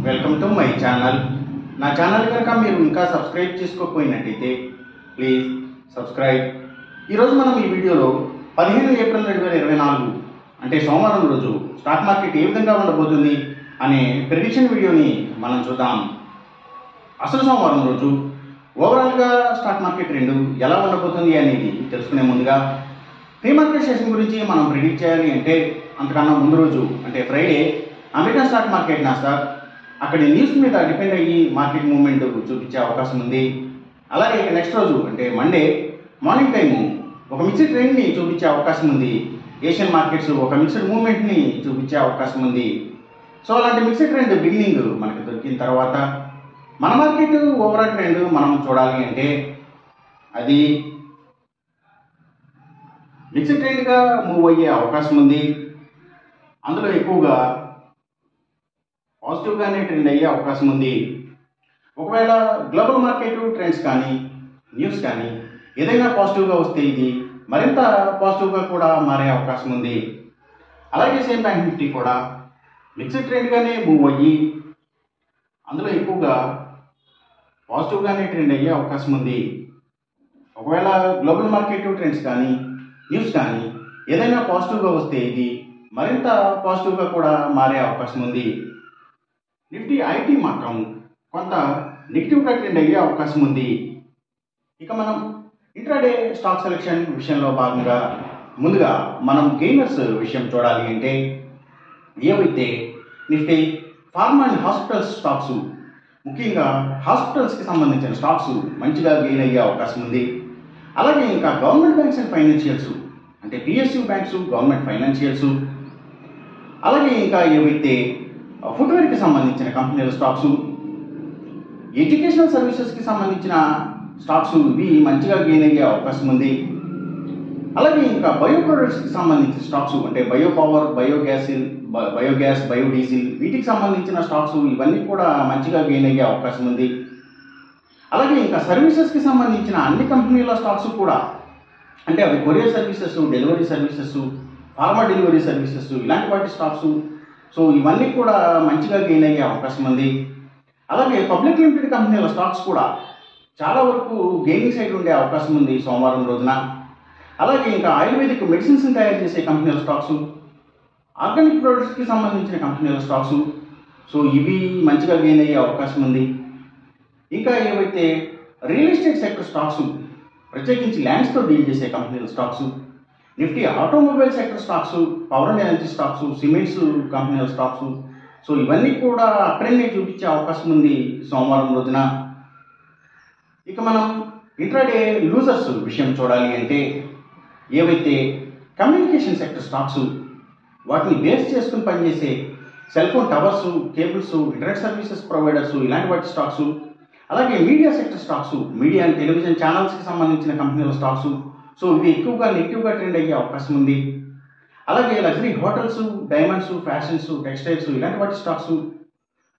Welcome to my channel. నా channel కనుక మీరు ఇంకా సబ్స్క్రైబ్ చేసుకోకపోయినట్టయితే ప్లీజ్ సబ్స్క్రైబ్. ఈరోజు మనం ఈ వీడియోలో 15 ఏప్రిల్ 2024 అంటే సోమవారం రోజు స్టాక్ మార్కెట్ ఏ విధంగా ఉండబోతుంది అనే ప్రెడిక్షన్ వీడియోని మనం చూద్దాం. అసలు సోమవారం రోజు ఓవరాల్గా స్టాక్ మార్కెట్ ట్రెండ్ ఎలా ఉండబోతుంది అనేది తెలుసుకునే ముందుగా ప్రీ మార్కెట్ సెషన్ గురించి మనం ప్రిడిక్ట్ చేయాలి అంటే అంతకన్నా ముందు రోజు అంటే Friday American stock market Nasdaq అక్కడి న్యూస్ మీద డిపెండ్ అయ్యి మార్కెట్ మూవ్మెంట్ చూపించే అవకాశం ఉంది. అలాగే నెక్స్ట్ రోజు అంటే మండే మార్నింగ్ టైము ఒక మిక్స్డ్ ట్రెండ్ని చూపించే అవకాశం ఉంది. ఏషియన్ మార్కెట్స్ ఒక మిక్స్డ్ మూవ్మెంట్ని చూపించే అవకాశం ఉంది. సో అలాంటి మిక్స్డ్ ట్రెండ్ బిగినింగ్ మనకి దొరికిన తర్వాత మన మార్కెట్ ఓవరాల్ ట్రెండ్ మనం చూడాలి అంటే అది మిక్స్డ్ ట్రెండ్గా మూవ్ అయ్యే అవకాశం ఉంది. అందులో ఎక్కువగా పాజిటివ్గానే ట్రెండ్ అయ్యే అవకాశం ఉంది. ఒకవేళ గ్లోబల్ మార్కెట్ ట్రెండ్స్ కానీ న్యూస్ కానీ ఏదైనా పాజిటివ్గా వస్తే ఇది మరింత పాజిటివ్గా కూడా మారే అవకాశం ఉంది. అలాగే సేమ్ బ్యాంక్ నిఫ్టీ కూడా మిక్స్డ్ ట్రెండ్గానే మూవ్ అయ్యి అందులో ఎక్కువగా పాజిటివ్గానే ట్రెండ్ అయ్యే అవకాశం ఉంది. ఒకవేళ గ్లోబల్ మార్కెట్ ట్రెండ్స్ కానీ న్యూస్ కానీ ఏదైనా పాజిటివ్గా వస్తే ఇది మరింత పాజిటివ్గా కూడా మారే అవకాశం ఉంది. నిఫ్టీ ఐటీ మాత్రం కొంత నెగిటివ్గా ట్రెండ్ అయ్యే అవకాశం ఉంది. ఇక మనం ఇంట్రాడే స్టాక్ సెలెక్షన్ విషయంలో భాగంగా ముందుగా మనం గెయినర్స్ విషయం చూడాలి అంటే ఏవైతే Nifty pharma and hospitals stocks ముఖ్యంగా హాస్పిటల్స్కి సంబంధించిన స్టాక్స్ మంచిగా గెయిన్ అయ్యే అవకాశం ఉంది. అలాగే ఇంకా గవర్నమెంట్ బ్యాంక్స్ అండ్ ఫైనాన్షియల్స్ అంటే పిఎస్యూ బ్యాంక్స్ గవర్నమెంట్ ఫైనాన్షియల్స్ అలాగే ఇంకా ఏవైతే ఫుట్వేర్కి సంబంధించిన కంపెనీల స్టాక్స్ ఎడ్యుకేషనల్ సర్వీసెస్కి సంబంధించిన స్టాక్స్ ఇవి మంచిగా గెయిన్ అయ్యే అవకాశం ఉంది. అలాగే ఇంకా బయో ప్రొడక్ట్స్కి సంబంధించిన స్టాక్స్ అంటే బయో పవర్ బయోగ్యాస్ బయోడీజిల్ వీటికి సంబంధించిన స్టాక్స్ ఇవన్నీ కూడా మంచిగా గెయిన్ అయ్యే అవకాశం ఉంది. అలాగే ఇంకా సర్వీసెస్కి సంబంధించిన అన్ని కంపెనీల స్టాక్స్ కూడా అంటే అవి courier services delivery services pharma delivery services ఇలాంటి వాటి స్టాక్స్ సో ఇవన్నీ కూడా మంచిగా గెయిన్ అయ్యే అవకాశం ఉంది. అలాగే పబ్లిక్ లిమిటెడ్ కంపెనీల స్టాక్స్ కూడా చాలా వరకు గెయినింగ్ సైడ్ ఉండే అవకాశం ఉంది సోమవారం రోజున. అలాగే ఇంకా ఆయుర్వేదిక్ మెడిసిన్స్ తయారు చేసే కంపెనీల స్టాక్స్ ఆర్గానిక్ ప్రొడక్ట్స్కి సంబంధించిన కంపెనీల స్టాక్స్ సో ఇవి మంచిగా గెయిన్ అయ్యే అవకాశం ఉంది. ఇంకా ఏవైతే రియల్ ఎస్టేట్ సెక్టర్ స్టాక్స్ ప్రత్యేకించి ల్యాండ్స్తో డీల్ చేసే కంపెనీల stocks Nifty automobile sector stocks power and energy stocks cements కంపెనీల స్టాక్స్ సో ఇవన్నీ కూడా అక్కడనే చూపించే అవకాశం ఉంది సోమవారం రోజున. ఇక మనం ఇంట్రాడే లూజర్స్ విషయం చూడాలి అంటే ఏవైతే కమ్యూనికేషన్ సెక్టర్ స్టాక్స్ వాటిని బేస్ చేసుకుని పనిచేసే cell phone towers cables internet services providers ఇలాంటి వాటి స్టాక్స్ అలాగే media sector stocks media and television ఛానల్స్కి సంబంధించిన కంపెనీల స్టాక్స్ సో ఇవి ఎక్కువగా నెగిటివ్గా ట్రెండ్ అయ్యే అవకాశం ఉంది. అలాగే luxury hotels diamonds fashions textiles ఇలాంటి వాటి స్టాక్స్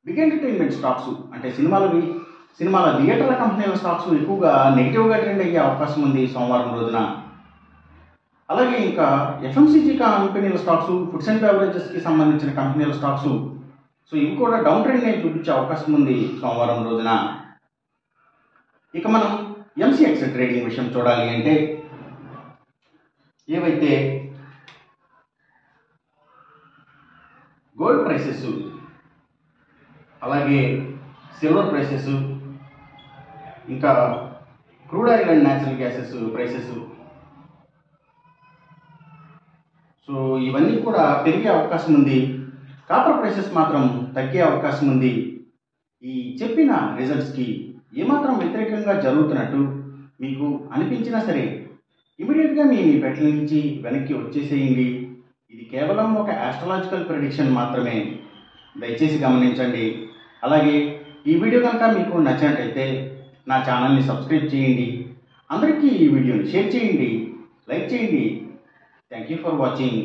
బిగ్ ఎంటర్టైన్మెంట్ స్టాక్స్ అంటే సినిమాల థియేటర్ల కంపెనీల స్టాక్స్ ఎక్కువగా నెగిటివ్గా ట్రెండ్ అయ్యే అవకాశం ఉంది సోమవారం రోజున. అలాగే ఇంకా ఎఫ్ఎంసీజీ కంపెనీల స్టాక్స్ ఫుడ్స్ అండ్ బెవరేజెస్కి సంబంధించిన కంపెనీల స్టాక్స్ సో ఇవి కూడా డౌన్ ట్రెండ్ని చూపించే అవకాశం ఉంది సోమవారం రోజున. ఇక మనం ఎంసీఎక్స్ ట్రేడింగ్ విషయం చూడాలి అంటే ఏవైతే గోల్డ్ ప్రైసెస్ అలాగే సిల్వర్ ప్రైసెస్ ఇంకా crude oil and natural gases prices so ఇవన్నీ కూడా పెరిగే అవకాశం ఉంది. కాపర్ ప్రైసెస్ మాత్రం తగ్గే అవకాశం ఉంది. ఈ చెప్పిన రిజల్ట్స్కి ఏమాత్రం వ్యతిరేకంగా జరుగుతున్నట్టు మీకు అనిపించినా సరే ఇమీడియట్గా మీ పెట్టెల నుంచి వెనక్కి వచ్చేసేయండి. ఇది కేవలం ఒక ఆస్ట్రాలజికల్ ప్రెడిక్షన్ మాత్రమే, దయచేసి గమనించండి. అలాగే ఈ వీడియో కనుక మీకు నచ్చినట్టయితే నా ఛానల్ని సబ్స్క్రైబ్ చేయండి. అందరికీ ఈ వీడియోని షేర్ చేయండి, లైక్ చేయండి. Thank you for watching.